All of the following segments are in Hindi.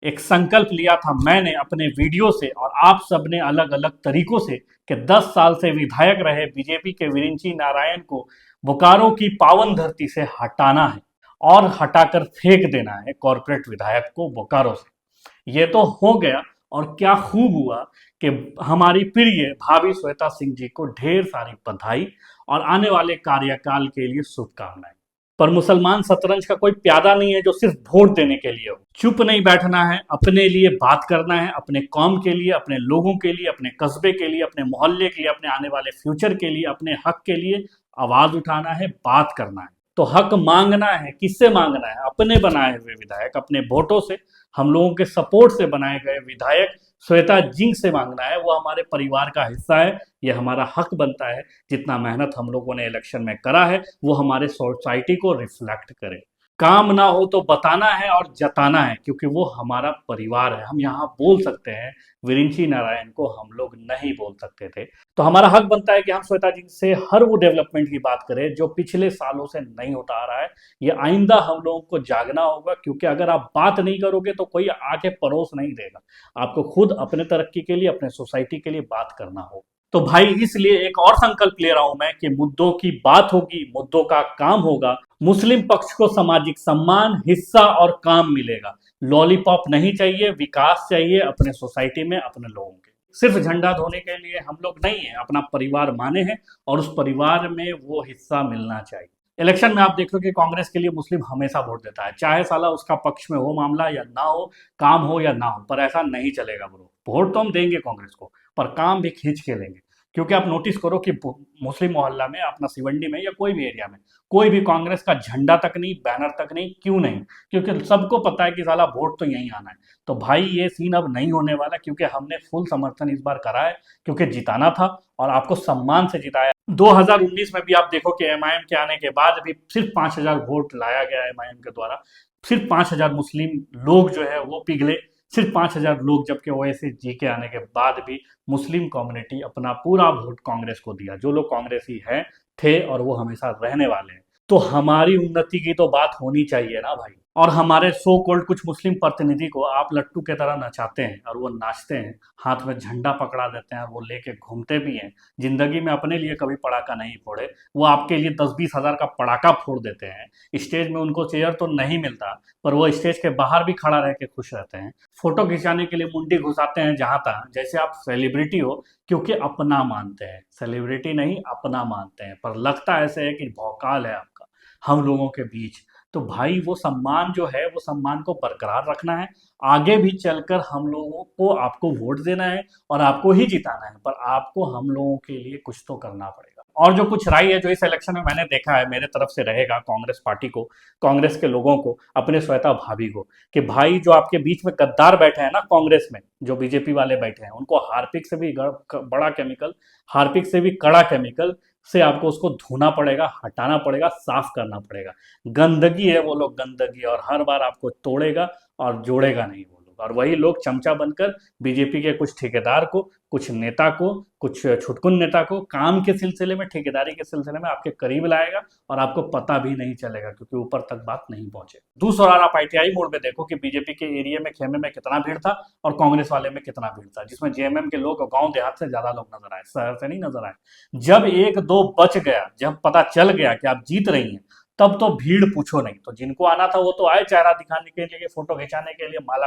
एक संकल्प लिया था मैंने अपने वीडियो से और आप सबने अलग अलग तरीकों से कि 10 साल से विधायक रहे बीजेपी के विरिंची नारायण को बोकारो की पावन धरती से हटाना है और हटाकर फेंक देना है कॉर्पोरेट विधायक को बोकारो से। ये तो हो गया और क्या खूब हुआ कि हमारी प्रिय भाभी श्वेता सिंह जी को ढेर सारी बधाई और आने वाले कार्यकाल के लिए शुभकामनाएं। पर मुसलमान शतरंज का कोई प्यादा नहीं है जो सिर्फ वोट देने के लिए हो। चुप नहीं बैठना है, अपने लिए बात करना है, अपने कौम के लिए, अपने लोगों के लिए, अपने कस्बे के लिए, अपने मोहल्ले के लिए, अपने आने वाले फ्यूचर के लिए, अपने हक के लिए आवाज उठाना है, बात करना है। तो हक मांगना है, किससे मांगना है? अपने बनाए हुए विधायक, अपने वोटों से, हम लोगों के सपोर्ट से बनाए गए विधायक श्वेता जिंक से मांगना है। वो हमारे परिवार का हिस्सा है, ये हमारा हक बनता है। जितना मेहनत हम लोगों ने इलेक्शन में करा है वो हमारे सोसाइटी को रिफ्लेक्ट करे। काम ना हो तो बताना है और जताना है, क्योंकि वो हमारा परिवार है। हम यहाँ बोल सकते हैं, विरिंची नारायण को हम लोग नहीं बोल सकते थे। तो हमारा हक बनता है कि हम श्वेता जी से हर वो डेवलपमेंट की बात करें जो पिछले सालों से नहीं होता आ रहा है। ये आइंदा हम लोगों को जागना होगा, क्योंकि अगर आप बात नहीं करोगे तो कोई आके परोस नहीं देगा। आपको खुद अपने तरक्की के लिए, अपने सोसाइटी के लिए बात करना होगा। तो भाई इसलिए एक और संकल्प ले रहा हूं मैं कि मुद्दों की बात होगी, मुद्दों का काम होगा। मुस्लिम पक्ष को सामाजिक सम्मान, हिस्सा और काम मिलेगा। लॉलीपॉप नहीं चाहिए, विकास चाहिए अपने सोसाइटी में, अपने लोगों के। सिर्फ झंडा धोने के लिए हम लोग नहीं है, अपना परिवार माने हैं और उस परिवार में वो हिस्सा मिलना चाहिए। इलेक्शन में आप देख लो कि कांग्रेस के लिए मुस्लिम हमेशा वोट देता है, चाहे साला उसका पक्ष में हो मामला या ना हो, काम हो या ना हो, पर ऐसा नहीं चलेगा ब्रो। वोट तो हम देंगे कांग्रेस को, पर काम भी खींच के लेंगे। क्योंकि आप नोटिस करो कि मुस्लिम मोहल्ला में, अपना सिवंडी में या कोई भी एरिया में, कोई भी कांग्रेस का झंडा तक नहीं, बैनर तक नहीं। क्यों नहीं? क्योंकि सबको पता है कि साला वोट तो यहीं आना है। तो भाई ये सीन अब नहीं होने वाला, क्योंकि हमने फुल समर्थन इस बार करा है, क्योंकि जिताना था और आपको सम्मान से जिताया। 2019 में भी आप देखो कि एमआईएम के आने के बाद भी सिर्फ 5,000 वोट लाया गया एमआईएम के द्वारा। सिर्फ 5,000 मुस्लिम लोग जो है वो पिघले, सिर्फ 5,000 लोग। जबकि ओवैसी जी के आने के बाद भी मुस्लिम कम्युनिटी अपना पूरा वोट कांग्रेस को दिया। जो लोग कांग्रेसी हैं, थे और वो हमेशा रहने वाले हैं। तो हमारी उन्नति की तो बात होनी चाहिए ना भाई। और हमारे सो कॉल्ड कुछ मुस्लिम प्रतिनिधि को आप लट्टू के तरह नचाते हैं और वो नाचते हैं, हाथ में झंडा पकड़ा देते हैं और वो लेके घूमते भी हैं। जिंदगी में अपने लिए कभी पड़ाका नहीं फोड़े, वो आपके लिए 10-20 हजार का पड़ाका फोड़ देते हैं। स्टेज में उनको चेयर तो नहीं मिलता, पर वो स्टेज के बाहर भी खड़ा रह के खुश रहते हैं। फोटो खिंचाने के लिए मुंडी घुसाते हैं जहां तक, जैसे आप सेलिब्रिटी हो, क्योंकि अपना मानते हैं। सेलिब्रिटी नहीं, अपना मानते हैं, पर लगता ऐसे है कि भौकाल है आपका हम लोगों के बीच। तो भाई वो सम्मान जो है, वो सम्मान को बरकरार रखना है। आगे भी चलकर हम लोगों को आपको वोट देना है और आपको ही जिताना है, पर आपको हम लोगों के लिए कुछ तो करना पड़ेगा। और जो कुछ राय है जो इस इलेक्शन में मैंने देखा है, मेरे तरफ से रहेगा कांग्रेस पार्टी को, कांग्रेस के लोगों को, अपने श्वेता भाभी को, कि भाई जो आपके बीच में गद्दार बैठे हैं ना कांग्रेस में, जो बीजेपी वाले बैठे हैं, उनको हार्पिक से भी बड़ा केमिकल, हार्पिक से भी कड़ा केमिकल से आपको उसको धोना पड़ेगा, हटाना पड़ेगा, साफ करना पड़ेगा। गंदगी है वो लोग, गंदगी, और हर बार आपको तोड़ेगा और जोड़ेगा नहीं वो लोग। और वही लोग चमचा बनकर बीजेपी के कुछ ठेकेदार को, कुछ नेता को, कुछ छुटकुन नेता को काम के सिलसिले में, ठेकेदारी के सिलसिले में आपके करीब लाएगा और आपको पता भी नहीं चलेगा, क्योंकि ऊपर तक बात नहीं पहुंचे। दूसरा आप आईटीआई मोड़ में देखो कि बीजेपी के एरिया में, खेमे में कितना भीड़ था और कांग्रेस वाले में कितना भीड़ था, जिसमें जेएमएम के लोग गांव देहात से ज्यादा लोग नजर आए, शहर से नहीं नजर आए। जब 1-2 बच गया, जब पता चल गया कि आप जीत रही हैं, तब तो भीड़ पूछो नहीं। तो जिनको आना था वो तो आए चेहरा दिखाने के लिए, फोटो खिंचाने के लिए, माला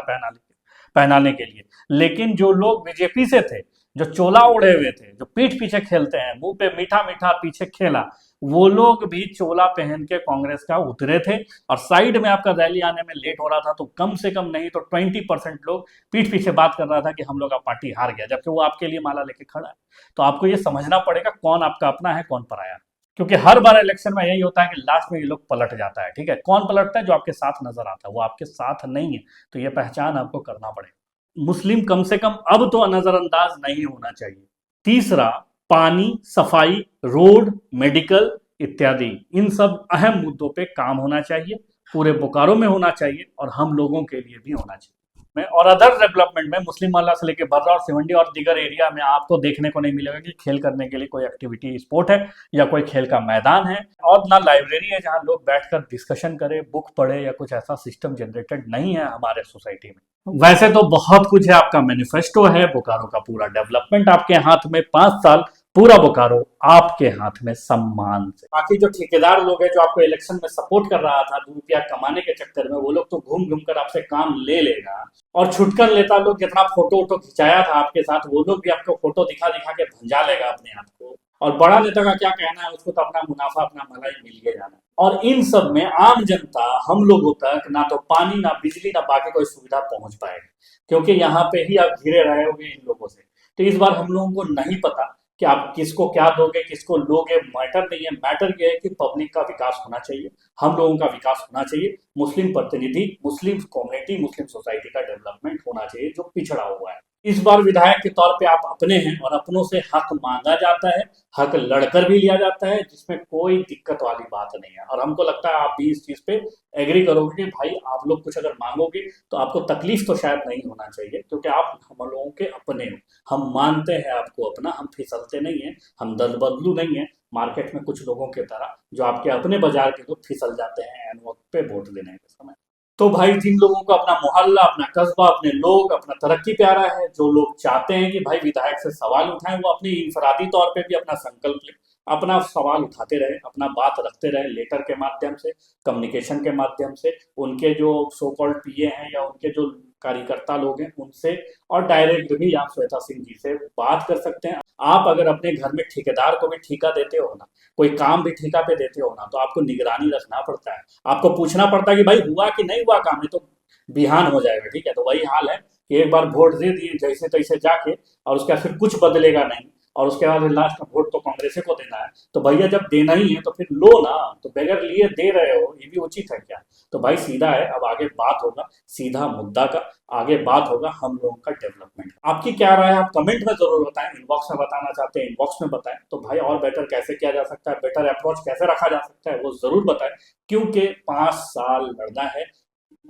पहनाने के लिए। लेकिन जो लोग बीजेपी से थे, जो चोला ओढ़े हुए थे, जो पीठ पीछे खेलते हैं, मुंह पे मीठा मीठा पीछे खेला, वो लोग भी चोला पहन के कांग्रेस का उतरे थे। और साइड में आपका रैली आने में लेट हो रहा था, तो कम से कम नहीं तो 20% लोग पीठ पीछे बात कर रहा था कि हम लोग का पार्टी हार गया, जबकि वो आपके लिए माला लेके खड़ा है। तो आपको ये समझना पड़ेगा कौन आपका अपना है, कौन पराया। क्योंकि हर बार इलेक्शन में यही होता है कि लास्ट में ये लोग पलट जाता है। ठीक है, कौन पलटता है? जो आपके साथ नजर आता है, वो आपके साथ नहीं है। तो ये पहचान आपको करना पड़ेगा। मुस्लिम कम से कम अब तो नजरअंदाज नहीं होना चाहिए। तीसरा, पानी, सफाई, रोड, मेडिकल इत्यादि, इन सब अहम मुद्दों पे काम होना चाहिए, पूरे बोकारो में होना चाहिए और हम लोगों के लिए भी होना चाहिए। में और अदर डेवलपमेंट में मुस्लिम मोहल्ला से लेकर बर्रा और सिवंडी और दीगर एरिया में आपको देखने को नहीं मिलेगा कि खेल करने के लिए कोई एक्टिविटी स्पोर्ट है या कोई खेल का मैदान है, और ना लाइब्रेरी है जहां लोग बैठकर डिस्कशन करें, बुक पढ़े, या कुछ ऐसा सिस्टम जनरेटेड नहीं है हमारे सोसाइटी में। वैसे तो बहुत कुछ है, आपका मैनिफेस्टो है, बोकारो का पूरा डेवलपमेंट आपके हाथ में, 5 साल पूरा बोकारो आपके हाथ में सम्मान से। बाकी जो ठेकेदार लोग हैं जो आपको इलेक्शन में सपोर्ट कर रहा था 2 रुपया कमाने के चक्कर में, वो लोग तो घूम घूम कर आपसे काम ले लेगा, और छुटकर लेता लोग जितना फोटो वोटो खिंचाया था आपके साथ, वो लोग भी आपको फोटो दिखा दिखा के भंजा लेगा अपने आप को। और बड़ा नेता का क्या कहना है, उसको तो अपना मुनाफा अपना मलाई मिल ही जाना। और इन सब में आम जनता, हम लोगों तक ना तो पानी, ना बिजली, ना बाकी कोई सुविधा पहुंच पाएगी, क्योंकि यहाँ पे ही आप घिरे रहे होगे इन लोगों से। तो इस बार हम लोगों को नहीं पता कि आप किसको क्या दोगे, किसको लोगे, मैटर नहीं है। मैटर यह है कि पब्लिक का विकास होना चाहिए, हम लोगों का विकास होना चाहिए, मुस्लिम प्रतिनिधि, मुस्लिम कम्युनिटी, मुस्लिम सोसाइटी का डेवलपमेंट होना चाहिए जो पिछड़ा हुआ है। इस बार विधायक के तौर पे आप अपने हैं और अपनों से हक मांगा जाता है, हक लड़कर भी लिया जाता है, जिसमें कोई दिक्कत वाली बात नहीं है। और हमको लगता है आप भी इस चीज पे एग्री करोगे कि भाई आप लोग कुछ अगर मांगोगे तो आपको तकलीफ तो शायद नहीं होना चाहिए, क्योंकि आप हम लोगों के अपने हो, हम मानते हैं आपको अपना, हम फिसलते नहीं है, हम दल बदलू नहीं है मार्केट में कुछ लोगों की तरह जो आपके अपने बाजार के लोग फिसल जाते हैं एन वक्त पे वोट देने के समय। तो भाई जिन लोगों को अपना मोहल्ला, अपना कस्बा, अपने लोग, अपना तरक्की प्यारा है, जो लोग चाहते हैं कि भाई विधायक से सवाल उठाएं, वो अपनी इंफरादी तौर पे भी अपना संकल्प ले, अपना सवाल उठाते रहे, अपना बात रखते रहे, लेटर के माध्यम से, कम्युनिकेशन के माध्यम से, उनके जो सो कॉल्ड पीए हैं या उनके जो कार्यकर्ता लोग हैं उनसे, और डायरेक्ट भी आप श्वेता सिंह जी से बात कर सकते हैं। आप अगर अपने घर में ठेकेदार को भी ठेका देते हो ना, कोई काम भी ठेका पे देते हो ना, तो आपको निगरानी रखना पड़ता है, आपको पूछना पड़ता है कि भाई हुआ कि नहीं हुआ काम, है तो बिहान हो जाएगा। ठीक है, तो वही हाल है कि एक बार वोट दे दिए जैसे तैसे जाके, और उसके बाद फिर कुछ बदलेगा नहीं, और उसके बाद लास्ट में वोट तो कांग्रेस को देना है। तो भैया जब देना ही है तो फिर लो ना, तो बगैर लिए दे रहे हो, ये भी उचित है क्या? तो भाई सीधा है, अब आगे बात होगा सीधा मुद्दा का, आगे बात होगा हम लोगों का डेवलपमेंट। आपकी क्या राय है आप कमेंट में जरूर बताएं, इनबॉक्स में बताना चाहते हैं इनबॉक्स में बताएं। तो भाई और बेटर कैसे किया जा सकता है, बेटर अप्रोच कैसे रखा जा सकता है, वो जरूर बताएं, क्योंकि 5 साल लड़ना है,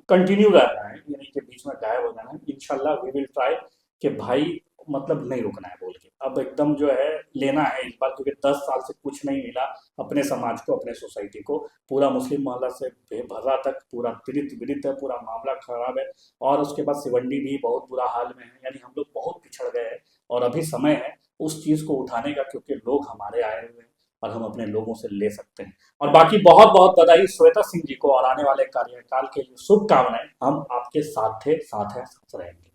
कंटिन्यू रहना है, यानी कि बीच में गायब हो जाना है। इंशाल्लाह वी विल ट्राई कि भाई मतलब नहीं रुकना है बोल के, अब एकदम जो है लेना है इस बार, क्योंकि 10 साल से कुछ नहीं मिला अपने समाज को, अपने सोसाइटी को। पूरा मुस्लिम मोहल्ला से बेभर्रा तक पूरा पीड़ित है, पूरा मामला खराब है। और उसके बाद सिवंडी भी बहुत बुरा हाल में है, यानी हम लोग बहुत पिछड़ गए हैं, और अभी समय है उस चीज़ को उठाने का, क्योंकि लोग हमारे आए हुए हैं और हम अपने लोगों से ले सकते हैं। और बाकी बहुत बहुत बधाई श्वेता सिंह जी को, और आने वाले कार्यकाल के लिए शुभकामनाएं। हम आपके साथ थे, साथ हैं, साथ रहेंगे।